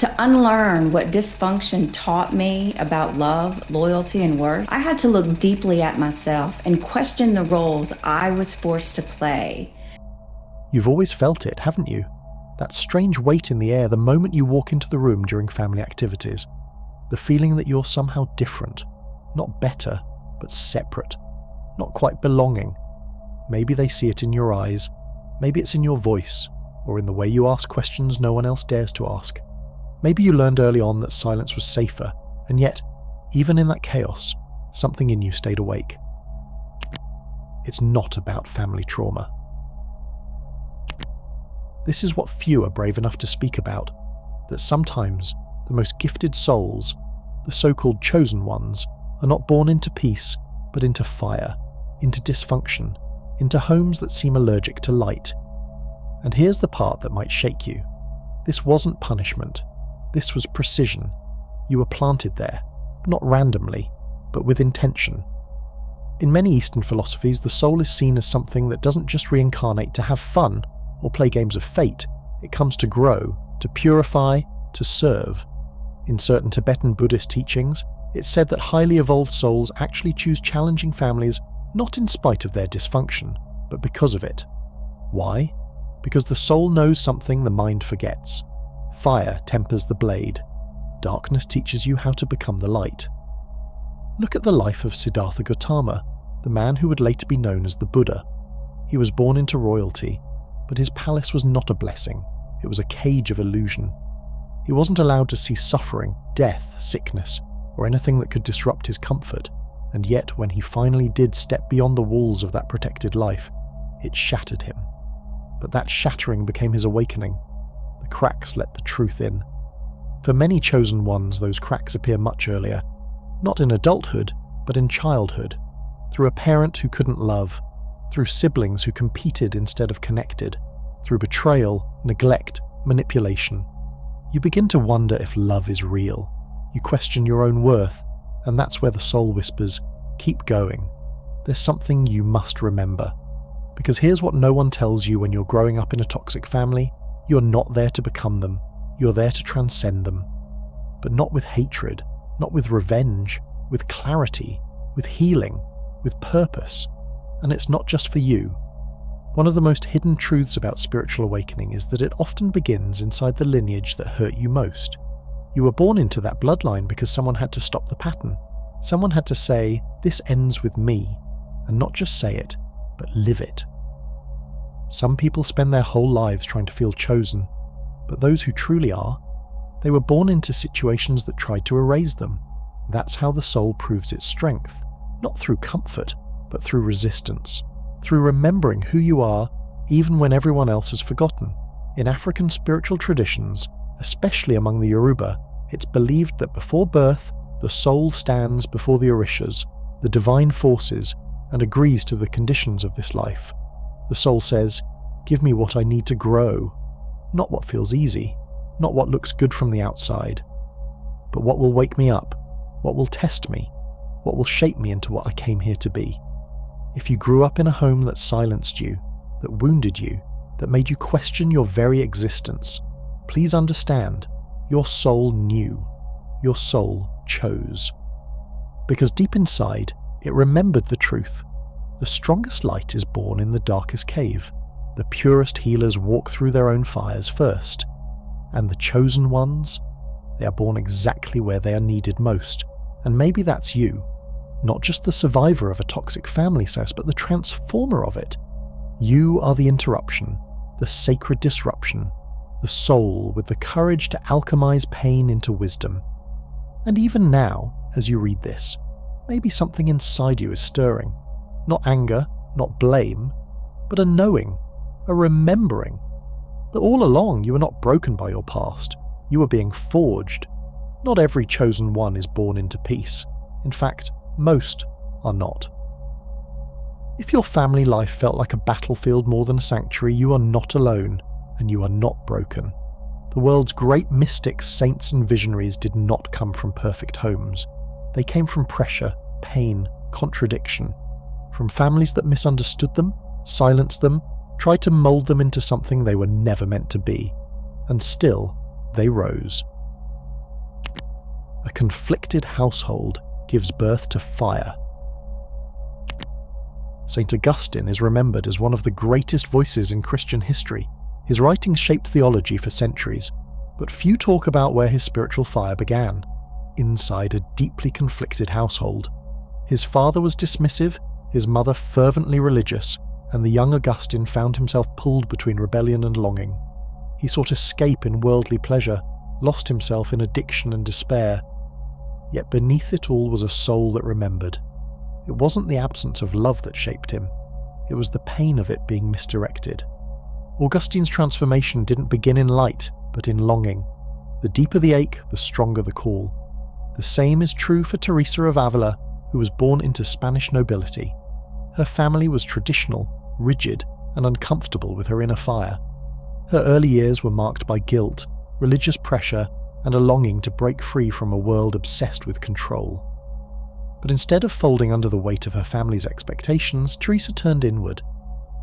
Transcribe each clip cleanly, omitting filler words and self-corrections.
To unlearn what dysfunction taught me about love, loyalty, and worth, I had to look deeply at myself and question the roles I was forced to play. You've always felt it, haven't you? That strange weight in the air the moment you walk into the room during family activities. The feeling that you're somehow different, not better, but separate, not quite belonging. Maybe they see it in your eyes, maybe it's in your voice, or in the way you ask questions no one else dares to ask. Maybe you learned early on that silence was safer, and yet, even in that chaos, something in you stayed awake. It's not about family trauma. This is what few are brave enough to speak about, that sometimes the most gifted souls, the so-called chosen ones, are not born into peace, but into fire, into dysfunction, into homes that seem allergic to light. And here's the part that might shake you. This wasn't punishment. This was precision. You were planted there, not randomly, but with intention. In many Eastern philosophies, the soul is seen as something that doesn't just reincarnate to have fun or play games of fate. It comes to grow, to purify, to serve. In certain Tibetan Buddhist teachings, it's said that highly evolved souls actually choose challenging families not in spite of their dysfunction, but because of it. Why? Because the soul knows something the mind forgets. Fire tempers the blade. Darkness teaches you how to become the light. Look at the life of Siddhartha Gautama, the man who would later be known as the Buddha. He was born into royalty, but his palace was not a blessing. It was a cage of illusion. He wasn't allowed to see suffering, death, sickness, or anything that could disrupt his comfort, and yet when he finally did step beyond the walls of that protected life, it shattered him. But that shattering became his awakening. The cracks let the truth in. For many chosen ones, those cracks appear much earlier, not in adulthood, but in childhood, through a parent who couldn't love, through siblings who competed instead of connected, through betrayal, neglect, manipulation. You begin to wonder if love is real. You question your own worth, and that's where the soul whispers, keep going. There's something you must remember. Because here's what no one tells you when you're growing up in a toxic family. You're not there to become them. You're there to transcend them. But not with hatred, not with revenge, with clarity, with healing, with purpose. And it's not just for you. One of the most hidden truths about spiritual awakening is that it often begins inside the lineage that hurt you most. You were born into that bloodline because someone had to stop the pattern. Someone had to say, this ends with me, and not just say it, but live it. Some people spend their whole lives trying to feel chosen, but those who truly are, they were born into situations that tried to erase them. That's how the soul proves its strength, not through comfort, but through resistance, through remembering who you are even when everyone else has forgotten. In African spiritual traditions, especially among the Yoruba, it's believed that before birth, the soul stands before the Orishas, the divine forces, and agrees to the conditions of this life. The soul says, give me what I need to grow, not what feels easy, not what looks good from the outside, but what will wake me up, what will test me, what will shape me into what I came here to be. If you grew up in a home that silenced you, that wounded you, that made you question your very existence, please understand, your soul knew, your soul chose. Because deep inside, it remembered the truth. The strongest light is born in the darkest cave. The purest healers walk through their own fires first. And the chosen ones, they are born exactly where they are needed most. And maybe that's you. Not just the survivor of a toxic family cess, but the transformer of it. You are the interruption, the sacred disruption, the soul with the courage to alchemize pain into wisdom. And even now, as you read this, maybe something inside you is stirring. Not anger, not blame, but a knowing, a remembering, that all along you were not broken by your past, you were being forged. Not every chosen one is born into peace. In fact, most are not. If your family life felt like a battlefield more than a sanctuary, you are not alone, and you are not broken. The world's great mystics, saints and visionaries did not come from perfect homes. They came from pressure, pain, contradiction, from families that misunderstood them, silenced them, tried to mold them into something they were never meant to be. And still, they rose. A conflicted household gives birth to fire. St. Augustine is remembered as one of the greatest voices in Christian history. His writings shaped theology for centuries, but few talk about where his spiritual fire began, inside a deeply conflicted household. His father was dismissive, his mother fervently religious, and the young Augustine found himself pulled between rebellion and longing. He sought escape in worldly pleasure, lost himself in addiction and despair. Yet beneath it all was a soul that remembered. It wasn't the absence of love that shaped him, it was the pain of it being misdirected. Augustine's transformation didn't begin in light, but in longing. The deeper the ache, the stronger the call. The same is true for Teresa of Avila, who was born into Spanish nobility. Her family was traditional, rigid, and uncomfortable with her inner fire. Her early years were marked by guilt, religious pressure, and a longing to break free from a world obsessed with control. But instead of folding under the weight of her family's expectations, Teresa turned inward.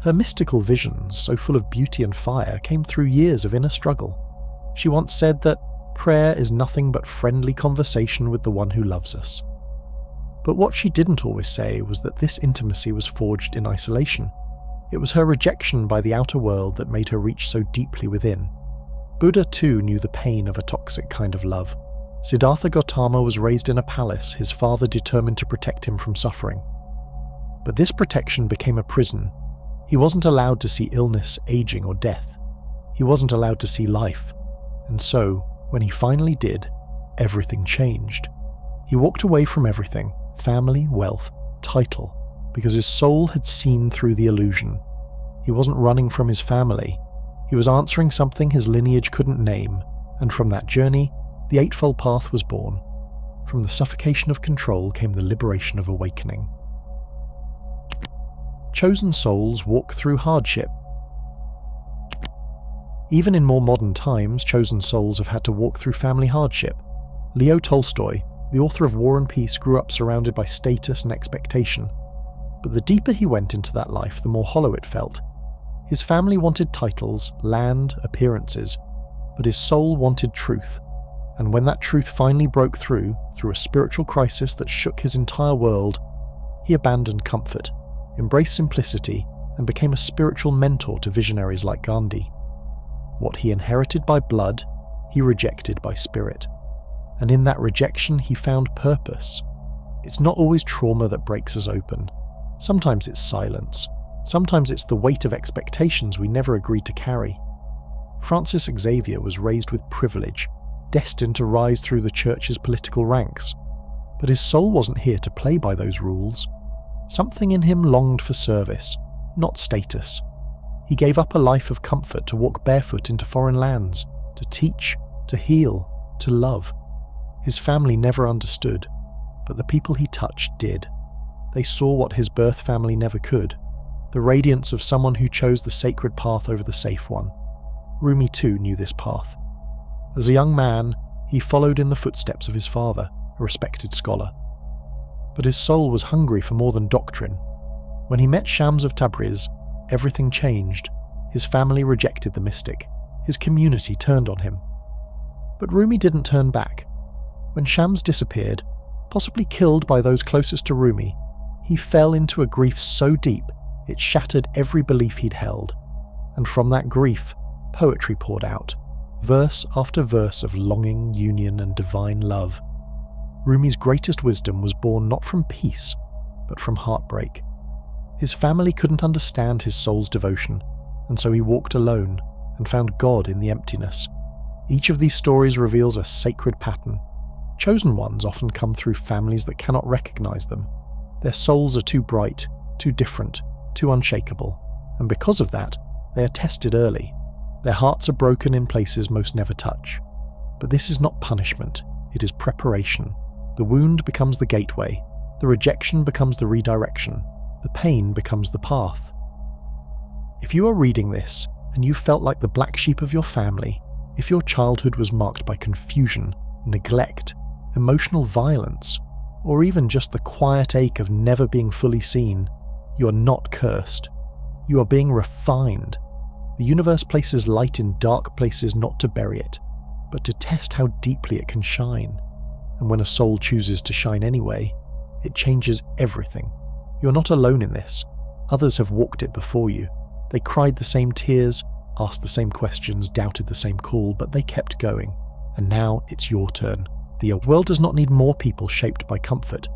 Her mystical visions, so full of beauty and fire, came through years of inner struggle. She once said that prayer is nothing but friendly conversation with the one who loves us. But what she didn't always say was that this intimacy was forged in isolation. It was her rejection by the outer world that made her reach so deeply within. Buddha too knew the pain of a toxic kind of love. Siddhartha Gautama was raised in a palace, his father determined to protect him from suffering. But this protection became a prison. He wasn't allowed to see illness, aging, or death. He wasn't allowed to see life. And so, when he finally did, everything changed. He walked away from everything, family, wealth, title, because his soul had seen through the illusion. He wasn't running from his family. He was answering something his lineage couldn't name, and from that journey, the Eightfold Path was born. From the suffocation of control came the liberation of awakening. Chosen souls walk through hardship. Even in more modern times, chosen souls have had to walk through family hardship. Leo Tolstoy, the author of War and Peace, grew up surrounded by status and expectation. But the deeper he went into that life, the more hollow it felt. His family wanted titles, land, appearances, but his soul wanted truth. And when that truth finally broke through a spiritual crisis that shook his entire world, he abandoned comfort, embraced simplicity, and became a spiritual mentor to visionaries like Gandhi. What he inherited by blood, he rejected by spirit. And in that rejection, he found purpose. It's not always trauma that breaks us open. Sometimes it's silence. Sometimes it's the weight of expectations we never agreed to carry. Francis Xavier was raised with privilege, destined to rise through the church's political ranks. But his soul wasn't here to play by those rules. Something in him longed for service, not status. He gave up a life of comfort to walk barefoot into foreign lands, to teach, to heal, to love. His family never understood, but the people he touched did. They saw what his birth family never could, the radiance of someone who chose the sacred path over the safe one. Rumi too knew this path. As a young man, he followed in the footsteps of his father, a respected scholar. But his soul was hungry for more than doctrine. When he met Shams of Tabriz, everything changed. His family rejected the mystic. His community turned on him. But Rumi didn't turn back. When Shams disappeared, possibly killed by those closest to Rumi, he fell into a grief so deep it shattered every belief he'd held. And from that grief, poetry poured out, verse after verse of longing, union, and divine love. Rumi's greatest wisdom was born not from peace, but from heartbreak. His family couldn't understand his soul's devotion, and so he walked alone and found God in the emptiness. Each of these stories reveals a sacred pattern. Chosen ones often come through families that cannot recognize them. Their souls are too bright, too different, too unshakable, and because of that, they are tested early. Their hearts are broken in places most never touch. But this is not punishment, it is preparation. The wound becomes the gateway, the rejection becomes the redirection, the pain becomes the path. If you are reading this, and you felt like the black sheep of your family, if your childhood was marked by confusion, neglect, emotional violence, or even just the quiet ache of never being fully seen, you are not cursed. You are being refined. The universe places light in dark places not to bury it, but to test how deeply it can shine. And when a soul chooses to shine anyway, it changes everything. You're not alone in this. Others have walked it before you. They cried the same tears, asked the same questions, doubted the same call, but they kept going. And now it's your turn. The world does not need more people shaped by comfort.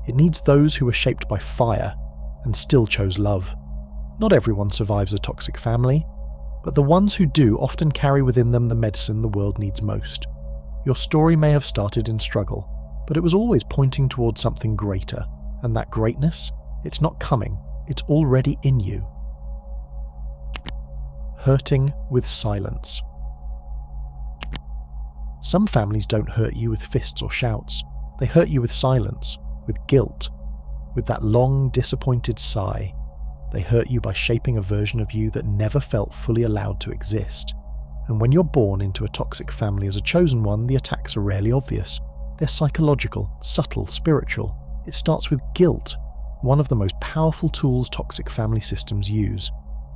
It needs those who were shaped by fire and still chose love. Not everyone survives a toxic family, but the ones who do often carry within them the medicine the world needs most. Your story may have started in struggle, but it was always pointing towards something greater, and that greatness, it's not coming, it's already in you. Hurting with silence. Some families don't hurt you with fists or shouts. They hurt you with silence, with guilt, with that long, disappointed sigh. They hurt you by shaping a version of you that never felt fully allowed to exist. And when you're born into a toxic family as a chosen one, the attacks are rarely obvious. They're psychological, subtle, spiritual. It starts with guilt, one of the most powerful tools toxic family systems use.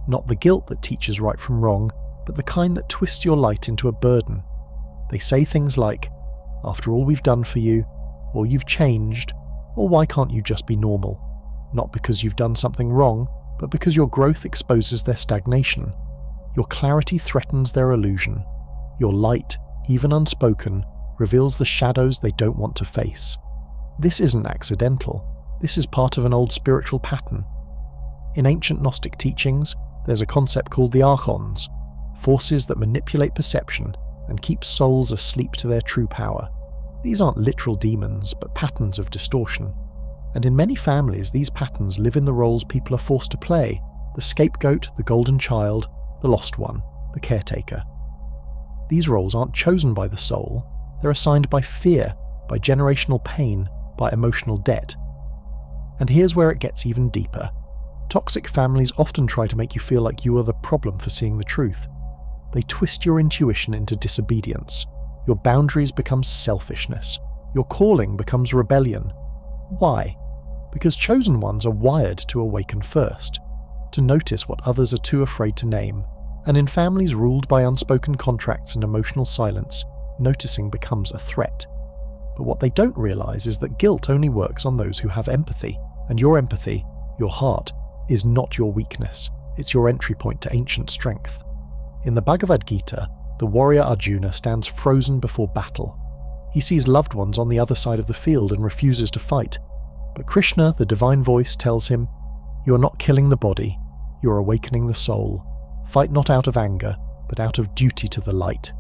Not the guilt that teaches right from wrong, but the kind that twists your light into a burden. They say things like, "After all we've done for you," or "You've changed," or "Why can't you just be normal?" Not because you've done something wrong, but because your growth exposes their stagnation. Your clarity threatens their illusion. Your light, even unspoken, reveals the shadows they don't want to face. This isn't accidental. This is part of an old spiritual pattern. In ancient Gnostic teachings, there's a concept called the archons, forces that manipulate perception and keep souls asleep to their true power. These aren't literal demons, but patterns of distortion. And in many families, these patterns live in the roles people are forced to play: the scapegoat, the golden child, the lost one, the caretaker. These roles aren't chosen by the soul, they're assigned by fear, by generational pain, by emotional debt. And here's where it gets even deeper. Toxic families often try to make you feel like you are the problem for seeing the truth. They twist your intuition into disobedience. Your boundaries become selfishness. Your calling becomes rebellion. Why? Because chosen ones are wired to awaken first, to notice what others are too afraid to name. And in families ruled by unspoken contracts and emotional silence, noticing becomes a threat. But what they don't realize is that guilt only works on those who have empathy, and your empathy, your heart, is not your weakness. It's your entry point to ancient strength. In the Bhagavad Gita, the warrior Arjuna stands frozen before battle. He sees loved ones on the other side of the field and refuses to fight. But Krishna, the divine voice, tells him, "You are not killing the body, you are awakening the soul. Fight not out of anger, but out of duty to the light."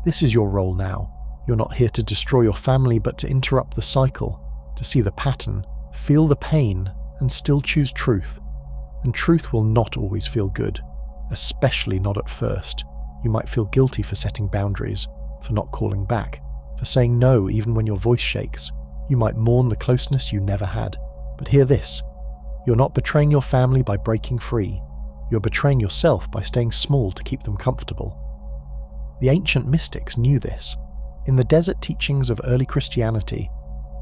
This is your role now. You're not here to destroy your family, but to interrupt the cycle, to see the pattern, feel the pain, and still choose truth. And truth will not always feel good, especially not at first. You might feel guilty for setting boundaries, for not calling back, for saying no even when your voice shakes. You might mourn the closeness you never had. But hear this: you're not betraying your family by breaking free. You're betraying yourself by staying small to keep them comfortable. The ancient mystics knew this. In the desert teachings of early Christianity,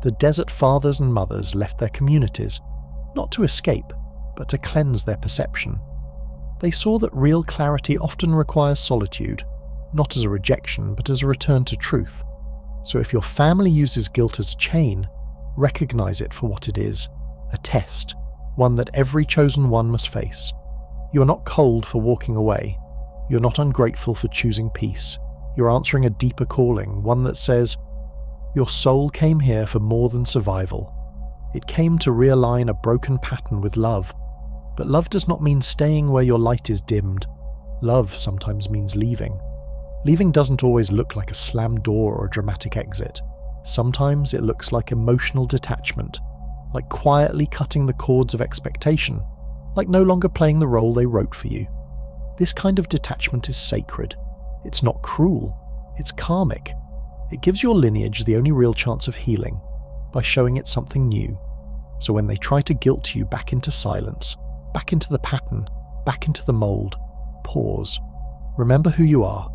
the desert fathers and mothers left their communities, not to escape, but to cleanse their perception. They saw that real clarity often requires solitude, not as a rejection, but as a return to truth. So if your family uses guilt as a chain, recognize it for what it is, a test, one that every chosen one must face. You are not cold for walking away. You're not ungrateful for choosing peace. You're answering a deeper calling, one that says, your soul came here for more than survival. It came to realign a broken pattern with love. But love does not mean staying where your light is dimmed. Love sometimes means leaving. Leaving doesn't always look like a slammed door or a dramatic exit. Sometimes it looks like emotional detachment, like quietly cutting the cords of expectation, like no longer playing the role they wrote for you. This kind of detachment is sacred. It's not cruel. It's karmic. It gives your lineage the only real chance of healing, by showing it something new. So when they try to guilt you back into silence, back into the pattern, back into the mold, pause. Remember who you are.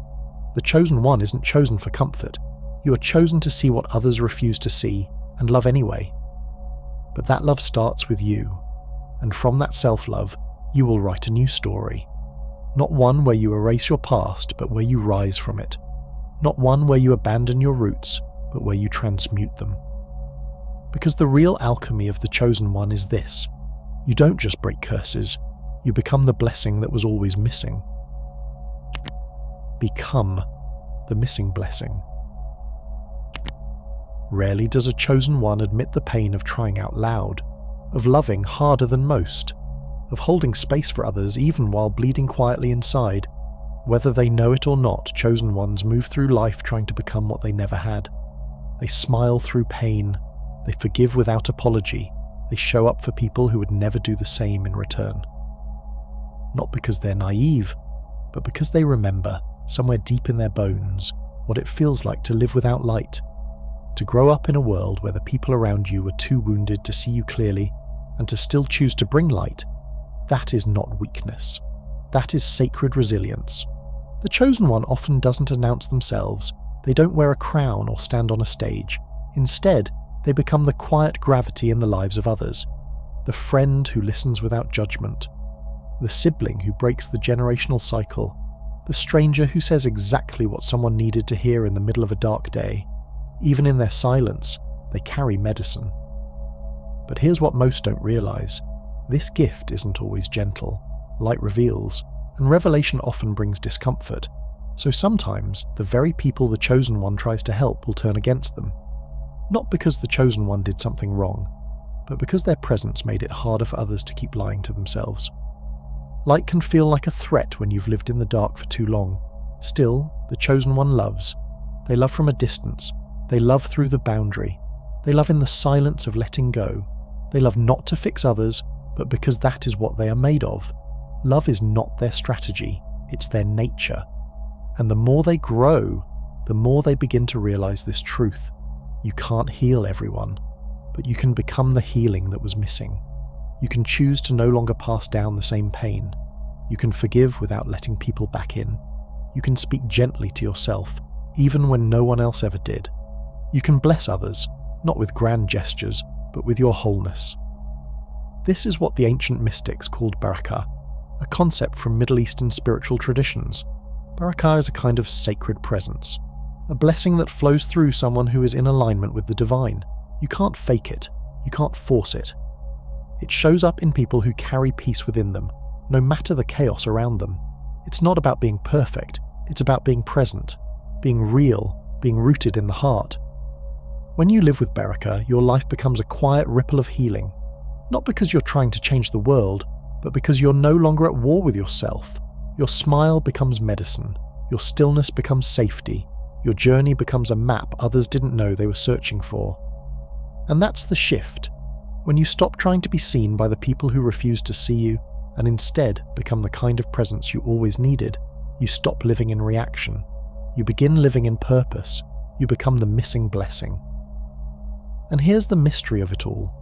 The chosen one isn't chosen for comfort. You are chosen to see what others refuse to see, and love anyway. But that love starts with you, and from that self-love, you will write a new story. Not one where you erase your past, but where you rise from it. Not one where you abandon your roots, but where you transmute them. Because the real alchemy of the chosen one is this: you don't just break curses, you become the blessing that was always missing. Become the missing blessing. Rarely does a chosen one admit the pain of trying out loud, of loving harder than most, of holding space for others even while bleeding quietly inside. Whether they know it or not, chosen ones move through life trying to become what they never had. They smile through pain, they forgive without apology, they show up for people who would never do the same in return. Not because they're naive, but because they remember, somewhere deep in their bones, what it feels like to live without light, to grow up in a world where the people around you were too wounded to see you clearly, and to still choose to bring light. That is not weakness. That is sacred resilience. The chosen one often doesn't announce themselves, they don't wear a crown or stand on a stage. Instead, they become the quiet gravity in the lives of others, the friend who listens without judgment, the sibling who breaks the generational cycle, the stranger who says exactly what someone needed to hear in the middle of a dark day. Even in their silence, they carry medicine. But here's what most don't realize. This gift isn't always gentle. Light reveals, and revelation often brings discomfort. So sometimes, the very people the chosen one tries to help will turn against them. Not because the chosen one did something wrong, but because their presence made it harder for others to keep lying to themselves. Light can feel like a threat when you've lived in the dark for too long. Still, the chosen one loves. They love from a distance. They love through the boundary. They love in the silence of letting go. They love not to fix others, but because that is what they are made of. Love is not their strategy, it's their nature. And the more they grow, the more they begin to realize this truth. You can't heal everyone, but you can become the healing that was missing. You can choose to no longer pass down the same pain. You can forgive without letting people back in. You can speak gently to yourself, even when no one else ever did. You can bless others, not with grand gestures, but with your wholeness. This is what the ancient mystics called barakah, a concept from Middle Eastern spiritual traditions. Barakah is a kind of sacred presence, a blessing that flows through someone who is in alignment with the divine. You can't fake it, you can't force it. It shows up in people who carry peace within them, no matter the chaos around them. It's not about being perfect, it's about being present, being real, being rooted in the heart. When you live with barakah, your life becomes a quiet ripple of healing, not because you're trying to change the world, but because you're no longer at war with yourself. Your smile becomes medicine, your stillness becomes safety, your journey becomes a map others didn't know they were searching for. And that's the shift. When you stop trying to be seen by the people who refuse to see you, and instead become the kind of presence you always needed, you stop living in reaction. You begin living in purpose. You become the missing blessing. And here's the mystery of it all.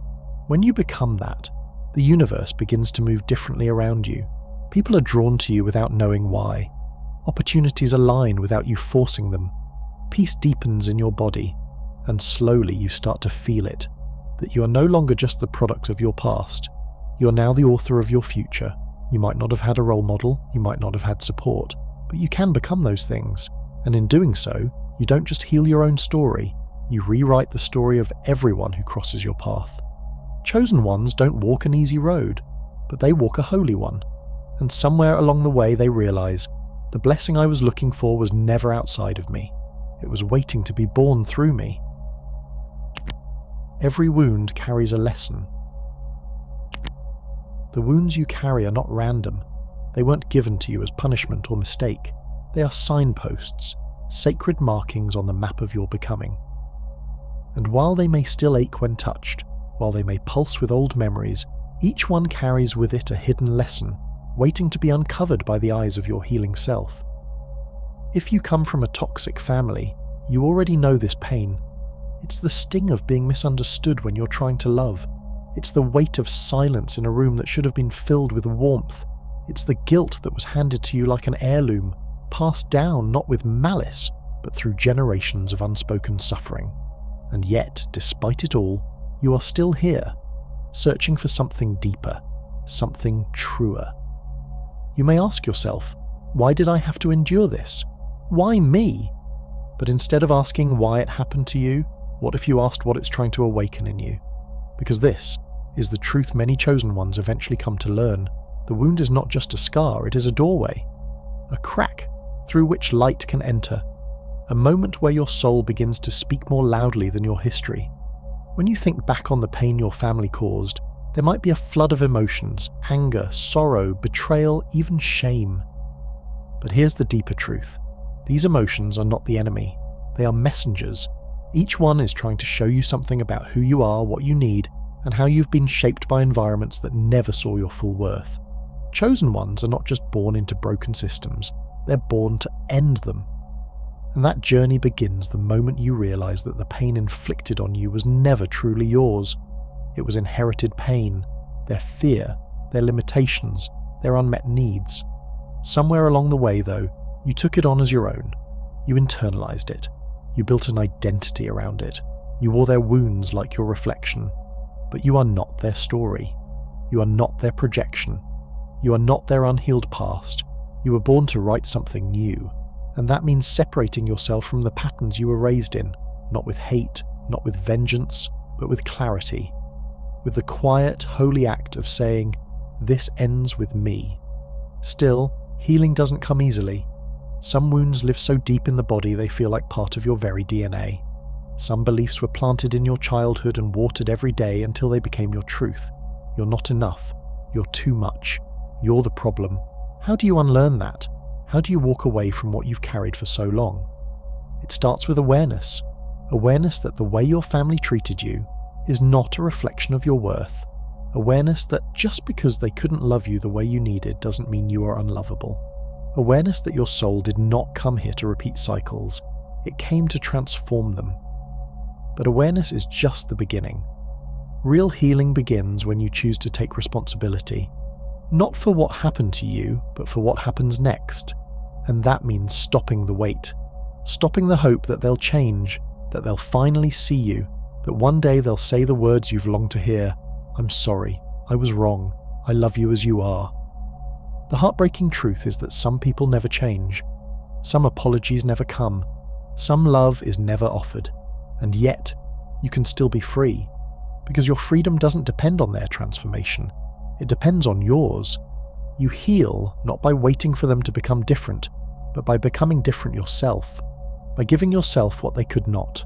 When you become that, the universe begins to move differently around you. People are drawn to you without knowing why. Opportunities align without you forcing them. Peace deepens in your body, and slowly you start to feel it, that you are no longer just the product of your past. You're now the author of your future. You might not have had a role model, you might not have had support, but you can become those things. And in doing so, you don't just heal your own story, you rewrite the story of everyone who crosses your path. Chosen ones don't walk an easy road, but they walk a holy one. And somewhere along the way they realize, the blessing I was looking for was never outside of me. It was waiting to be born through me. Every wound carries a lesson. The wounds you carry are not random. They weren't given to you as punishment or mistake. They are signposts, sacred markings on the map of your becoming. And while they may still ache when touched, while they may pulse with old memories, each one carries with it a hidden lesson, waiting to be uncovered by the eyes of your healing self. If you come from a toxic family, you already know this pain. It's the sting of being misunderstood when you're trying to love. It's the weight of silence in a room that should have been filled with warmth. It's the guilt that was handed to you like an heirloom, passed down not with malice, but through generations of unspoken suffering. And yet, despite it all, you are still here, searching for something deeper, something truer. You may ask yourself, why did I have to endure this? Why me? But instead of asking why it happened to you, what if you asked what it's trying to awaken in you? Because this is the truth many chosen ones eventually come to learn. The wound is not just a scar, it is a doorway, a crack through which light can enter, a moment where your soul begins to speak more loudly than your history. When you think back on the pain your family caused, there might be a flood of emotions: anger, sorrow, betrayal, even shame. But here's the deeper truth. These emotions are not the enemy. They are messengers. Each one is trying to show you something about who you are, what you need, and how you've been shaped by environments that never saw your full worth. Chosen ones are not just born into broken systems, they're born to end them. And that journey begins the moment you realize that the pain inflicted on you was never truly yours. It was inherited pain, their fear, their limitations, their unmet needs. Somewhere along the way, though, you took it on as your own. You internalized it. You built an identity around it. You wore their wounds like your reflection. But you are not their story. You are not their projection. You are not their unhealed past. You were born to write something new. And that means separating yourself from the patterns you were raised in, not with hate, not with vengeance, but with clarity. With the quiet, holy act of saying, "This ends with me." Still, healing doesn't come easily. Some wounds live so deep in the body they feel like part of your very DNA. Some beliefs were planted in your childhood and watered every day until they became your truth. You're not enough. You're too much. You're the problem. How do you unlearn that? How do you walk away from what you've carried for so long? It starts with awareness. Awareness that the way your family treated you is not a reflection of your worth. Awareness that just because they couldn't love you the way you needed doesn't mean you are unlovable. Awareness that your soul did not come here to repeat cycles. It came to transform them. But awareness is just the beginning. Real healing begins when you choose to take responsibility. Not for what happened to you, but for what happens next. And that means stopping the wait. Stopping the hope that they'll change, that they'll finally see you, that one day they'll say the words you've longed to hear: "I'm sorry, I was wrong, I love you as you are." The heartbreaking truth is that some people never change. Some apologies never come. Some love is never offered. And yet, you can still be free. Because your freedom doesn't depend on their transformation. It depends on yours. You heal not by waiting for them to become different, but by becoming different yourself. By giving yourself what they could not: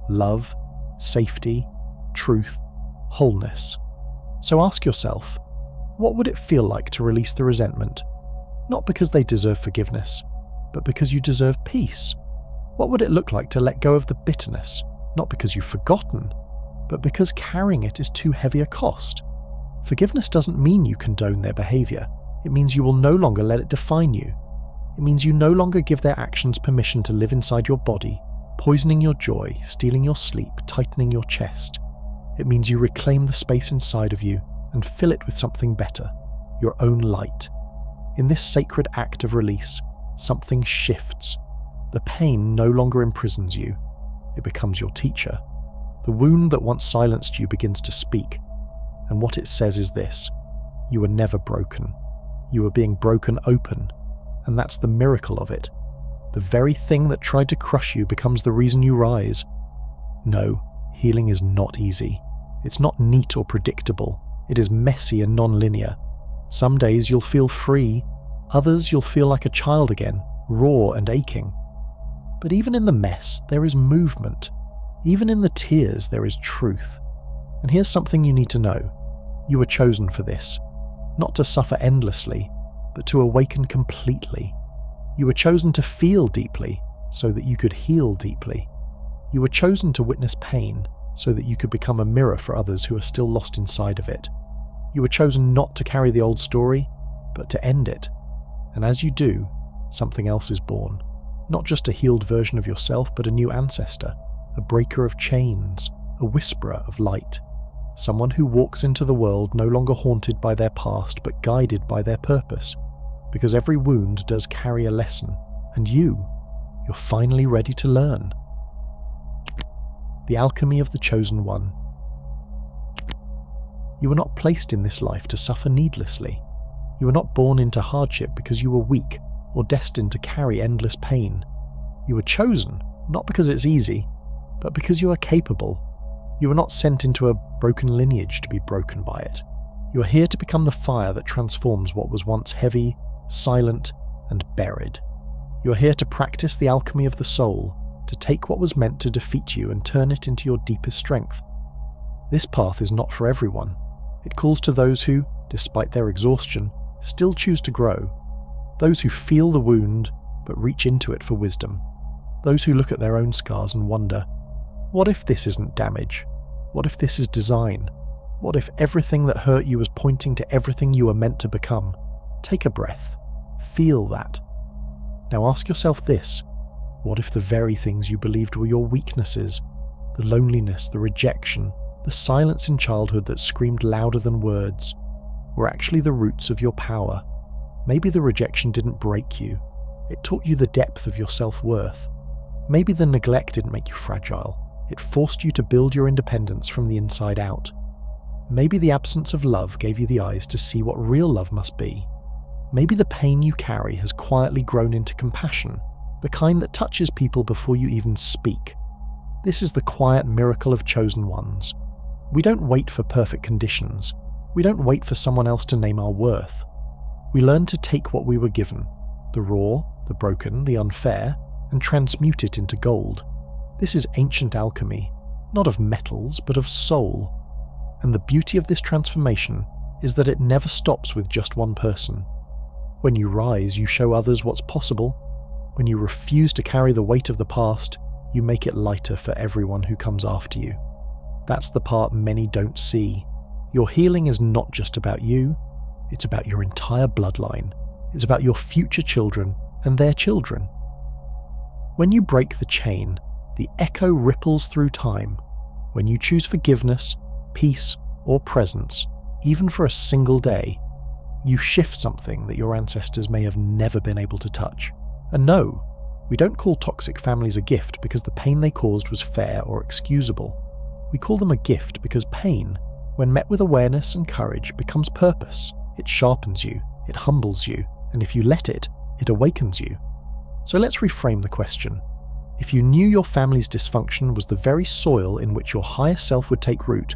love, safety, truth, wholeness. So ask yourself, what would it feel like to release the resentment? Not because they deserve forgiveness, but because you deserve peace. What would it look like to let go of the bitterness? Not because you've forgotten, but because carrying it is too heavy a cost. Forgiveness doesn't mean you condone their behavior. It means you will no longer let it define you. It means you no longer give their actions permission to live inside your body, poisoning your joy, stealing your sleep, tightening your chest. It means you reclaim the space inside of you and fill it with something better, your own light. In this sacred act of release, something shifts. The pain no longer imprisons you. It becomes your teacher. The wound that once silenced you begins to speak. And what it says is this: you were never broken. You were being broken open. And that's the miracle of it. The very thing that tried to crush you becomes the reason you rise. No, healing is not easy. It's not neat or predictable. It is messy and non-linear. Some days you'll feel free. Others you'll feel like a child again, raw and aching. But even in the mess, there is movement. Even in the tears, there is truth. And here's something you need to know. You were chosen for this. Not to suffer endlessly, but to awaken completely. You were chosen to feel deeply, so that you could heal deeply. You were chosen to witness pain, so that you could become a mirror for others who are still lost inside of it. You were chosen not to carry the old story, but to end it. And as you do, something else is born. Not just a healed version of yourself, but a new ancestor, a breaker of chains, a whisperer of light. Someone who walks into the world no longer haunted by their past, but guided by their purpose. Because every wound does carry a lesson, and you're finally ready to learn. The alchemy of the chosen one. You were not placed in this life to suffer needlessly. You were not born into hardship because you were weak or destined to carry endless pain. You were chosen Not because it's easy, but because you are capable. You are not sent into a broken lineage to be broken by it. You are here to become the fire that transforms what was once heavy, silent, and buried. You are here to practice the alchemy of the soul, to take what was meant to defeat you and turn it into your deepest strength. This path is not for everyone. It calls to those who, despite their exhaustion, still choose to grow. Those who feel the wound, but reach into it for wisdom. Those who look at their own scars and wonder, what if this isn't damage? What if this is design? What if everything that hurt you was pointing to everything you were meant to become? Take a breath. Feel that. Now ask yourself this. What if the very things you believed were your weaknesses, the loneliness, the rejection, the silence in childhood that screamed louder than words, were actually the roots of your power? Maybe the rejection didn't break you. It taught you the depth of your self-worth. Maybe the neglect didn't make you fragile. It forced you to build your independence from the inside out. Maybe the absence of love gave you the eyes to see what real love must be. Maybe the pain you carry has quietly grown into compassion, the kind that touches people before you even speak. This is the quiet miracle of chosen ones. We don't wait for perfect conditions. We don't wait for someone else to name our worth. We learn to take what we were given, the raw, the broken, the unfair, and transmute it into gold. This is ancient alchemy, not of metals, but of soul. And the beauty of this transformation is that it never stops with just one person. When you rise, you show others what's possible. When you refuse to carry the weight of the past, you make it lighter for everyone who comes after you. That's the part many don't see. Your healing is not just about you, it's about your entire bloodline. It's about your future children and their children. When you break the chain, the echo ripples through time. When you choose forgiveness, peace, or presence, even for a single day, you shift something that your ancestors may have never been able to touch. And no, we don't call toxic families a gift because the pain they caused was fair or excusable. We call them a gift because pain, when met with awareness and courage, becomes purpose. It sharpens you, it humbles you, and if you let it, it awakens you. So let's reframe the question. If you knew your family's dysfunction was the very soil in which your higher self would take root,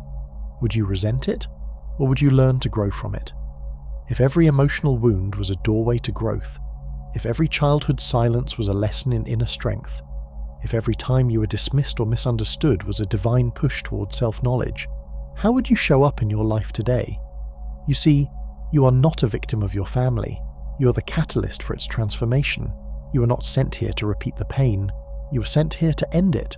would you resent it, or would you learn to grow from it? If every emotional wound was a doorway to growth, if every childhood silence was a lesson in inner strength, if every time you were dismissed or misunderstood was a divine push toward self-knowledge, how would you show up in your life today? You see, you are not a victim of your family. You are the catalyst for its transformation. You are not sent here to repeat the pain. You were sent here to end it.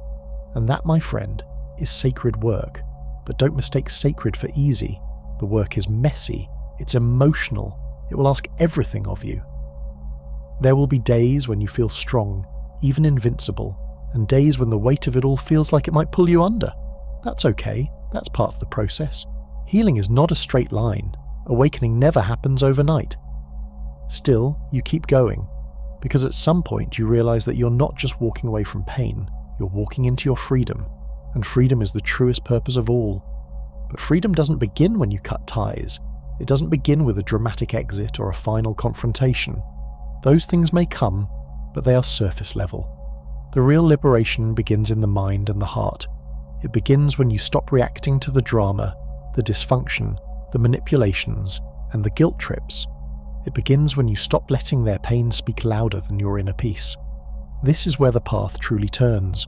And that, my friend, is sacred work. But don't mistake sacred for easy. The work is messy. It's emotional. It will ask everything of you. There will be days when you feel strong, even invincible, and days when the weight of it all feels like it might pull you under. That's okay. That's part of the process. Healing is not a straight line. Awakening never happens overnight. Still, you keep going, because at some point you realize that you're not just walking away from pain, you're walking into your freedom, and freedom is the truest purpose of all. But freedom doesn't begin when you cut ties. It doesn't begin with a dramatic exit or a final confrontation. Those things may come, but they are surface level. The real liberation begins in the mind and the heart. It begins when you stop reacting to the drama, the dysfunction, the manipulations, and the guilt trips. It begins when you stop letting their pain speak louder than your inner peace. This is where the path truly turns,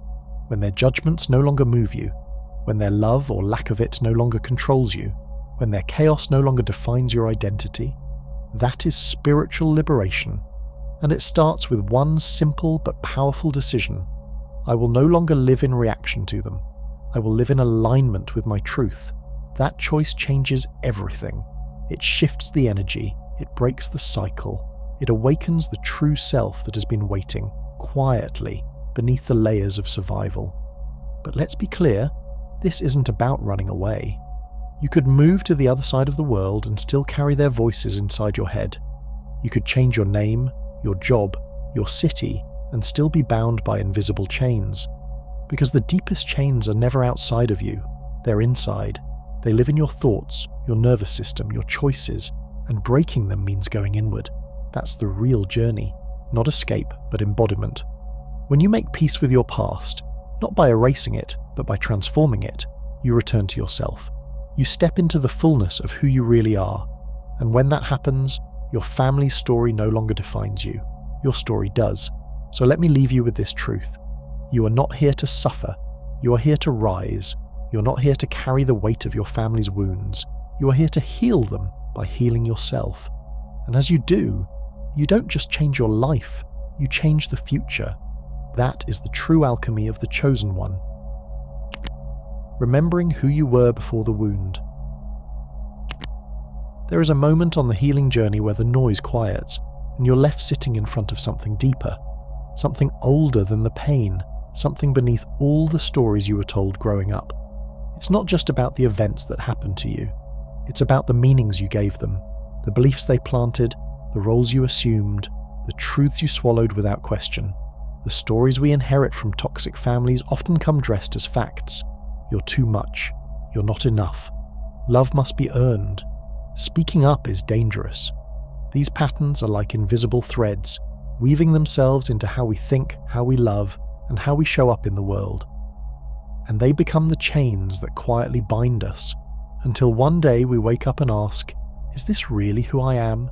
when their judgments no longer move you, when their love or lack of it no longer controls you, when their chaos no longer defines your identity. That is spiritual liberation, and it starts with one simple but powerful decision. I will no longer live in reaction to them. I will live in alignment with my truth. That choice changes everything. It shifts the energy, it breaks the cycle, it awakens the true self that has been waiting, quietly, beneath the layers of survival. But let's be clear, this isn't about running away. You could move to the other side of the world and still carry their voices inside your head. You could change your name, your job, your city, and still be bound by invisible chains. Because the deepest chains are never outside of you, they're inside. They live in your thoughts, your nervous system, your choices, and breaking them means going inward. That's the real journey, not escape, but embodiment. When you make peace with your past, not by erasing it, but by transforming it, you return to yourself. You step into the fullness of who you really are. And when that happens, your family's story no longer defines you. Your story does. So let me leave you with this truth. You are not here to suffer. You are here to rise. You're not here to carry the weight of your family's wounds. You are here to heal them by healing yourself. And as you do, you don't just change your life, you change the future. That is the true alchemy of the chosen one. Remembering who you were before the wound. There is a moment on the healing journey where the noise quiets, and you're left sitting in front of something deeper, something older than the pain, something beneath all the stories you were told growing up. It's not just about the events that happened to you. It's about the meanings you gave them, the beliefs they planted, the roles you assumed, the truths you swallowed without question. The stories we inherit from toxic families often come dressed as facts. You're too much. You're not enough. Love must be earned. Speaking up is dangerous. These patterns are like invisible threads, weaving themselves into how we think, how we love, and how we show up in the world. And they become the chains that quietly bind us, until one day we wake up and ask, is this really who I am?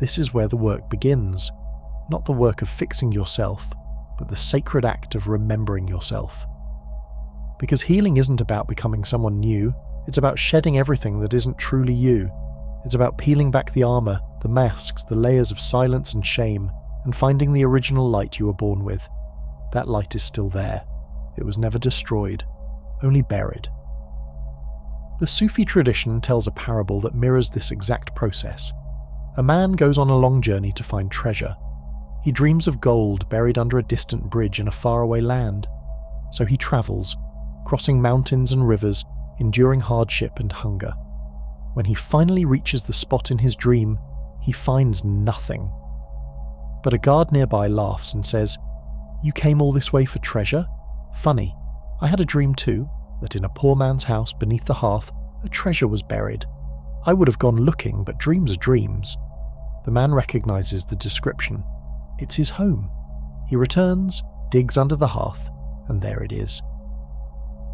This is where the work begins. Not the work of fixing yourself, but the sacred act of remembering yourself. Because healing isn't about becoming someone new, it's about shedding everything that isn't truly you. It's about peeling back the armor, the masks, the layers of silence and shame, and finding the original light you were born with. That light is still there. It was never destroyed, only buried. The Sufi tradition tells a parable that mirrors this exact process. A man goes on a long journey to find treasure. He dreams of gold buried under a distant bridge in a faraway land. So he travels, crossing mountains and rivers, enduring hardship and hunger. When he finally reaches the spot in his dream, he finds nothing. But a guard nearby laughs and says, "You came all this way for treasure? Funny, I had a dream too, that in a poor man's house beneath the hearth, a treasure was buried. I would have gone looking, but dreams are dreams." The man recognizes the description. It's his home. He returns, digs under the hearth, and there it is.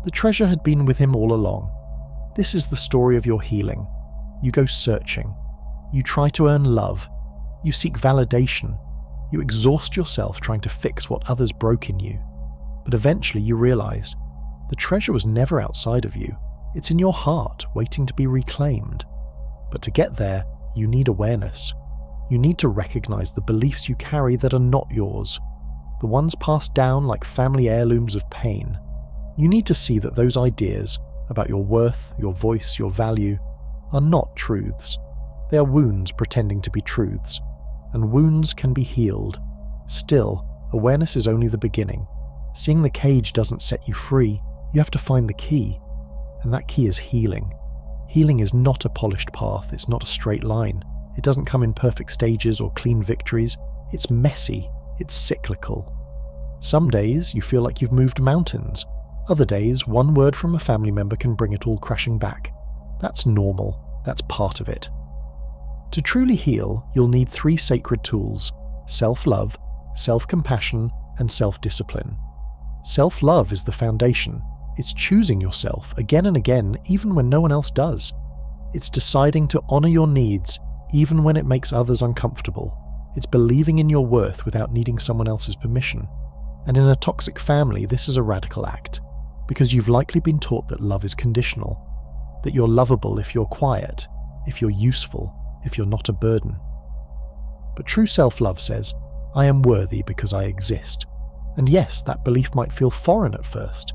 The treasure had been with him all along. This is the story of your healing. You go searching. You try to earn love. You seek validation. You exhaust yourself trying to fix what others broke in you. But eventually you realize the treasure was never outside of you. It's in your heart, waiting to be reclaimed. But to get there, you need awareness. You need to recognize the beliefs you carry that are not yours, the ones passed down like family heirlooms of pain. You need to see that those ideas about your worth, your voice, your value are not truths. They are wounds pretending to be truths, and wounds can be healed. Still, awareness is only the beginning. Seeing the cage doesn't set you free. You have to find the key, and that key is healing. Healing is not a polished path. It's not a straight line. It doesn't come in perfect stages or clean victories. It's messy. It's cyclical. Some days you feel like you've moved mountains. Other days, one word from a family member can bring it all crashing back. That's normal. That's part of it. To truly heal, you'll need 3 sacred tools: self-love, self-compassion, and self-discipline. Self-love is the foundation. It's choosing yourself again and again, even when no one else does. It's deciding to honor your needs, even when it makes others uncomfortable. It's believing in your worth without needing someone else's permission. And in a toxic family, this is a radical act, because you've likely been taught that love is conditional, that you're lovable if you're quiet, if you're useful, if you're not a burden. But true self-love says, I am worthy because I exist. And yes, that belief might feel foreign at first.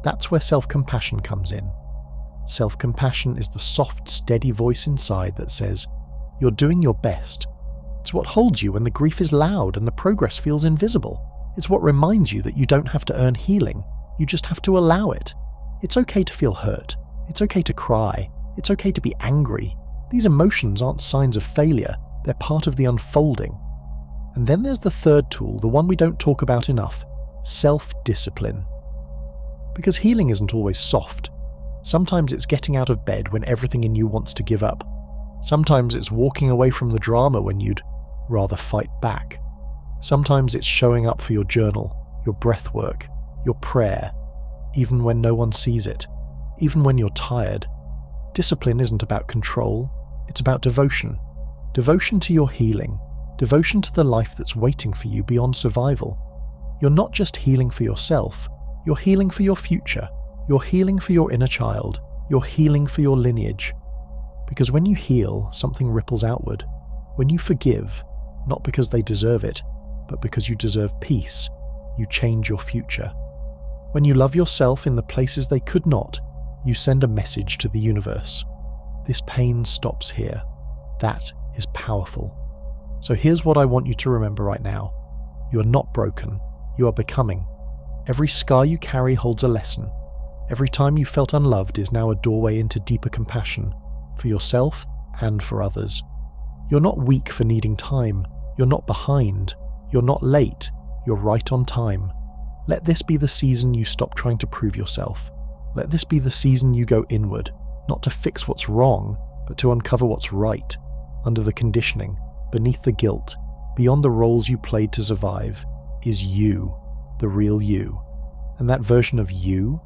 That's where self-compassion comes in. Self-compassion is the soft, steady voice inside that says, you're doing your best. It's what holds you when the grief is loud and the progress feels invisible. It's what reminds you that you don't have to earn healing. You just have to allow it. It's okay to feel hurt. It's okay to cry. It's okay to be angry. These emotions aren't signs of failure. They're part of the unfolding. And then there's the third tool, the one we don't talk about enough: self-discipline. Because healing isn't always soft. Sometimes it's getting out of bed when everything in you wants to give up. Sometimes it's walking away from the drama when you'd rather fight back. Sometimes it's showing up for your journal, your breath work, your prayer, even when no one sees it, even when you're tired. Discipline isn't about control, it's about devotion. Devotion to your healing, devotion to the life that's waiting for you beyond survival. You're not just healing for yourself, you're healing for your future, you're healing for your inner child, you're healing for your lineage. Because when you heal, something ripples outward. When you forgive, not because they deserve it, but because you deserve peace, you change your future. When you love yourself in the places they could not, you send a message to the universe. This pain stops here. That is powerful. So here's what I want you to remember right now. You are not broken. You are becoming. Every scar you carry holds a lesson. Every time you felt unloved is now a doorway into deeper compassion, for yourself and for others. You're not weak for needing time. You're not behind. You're not late. You're right on time. Let this be the season you stop trying to prove yourself. Let this be the season you go inward, not to fix what's wrong, but to uncover what's right, under the conditioning, beneath the guilt, beyond the roles you played to survive, is you, the real you. And that version of you,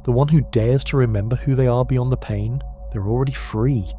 the one who dares to remember who they are beyond the pain, they're already free.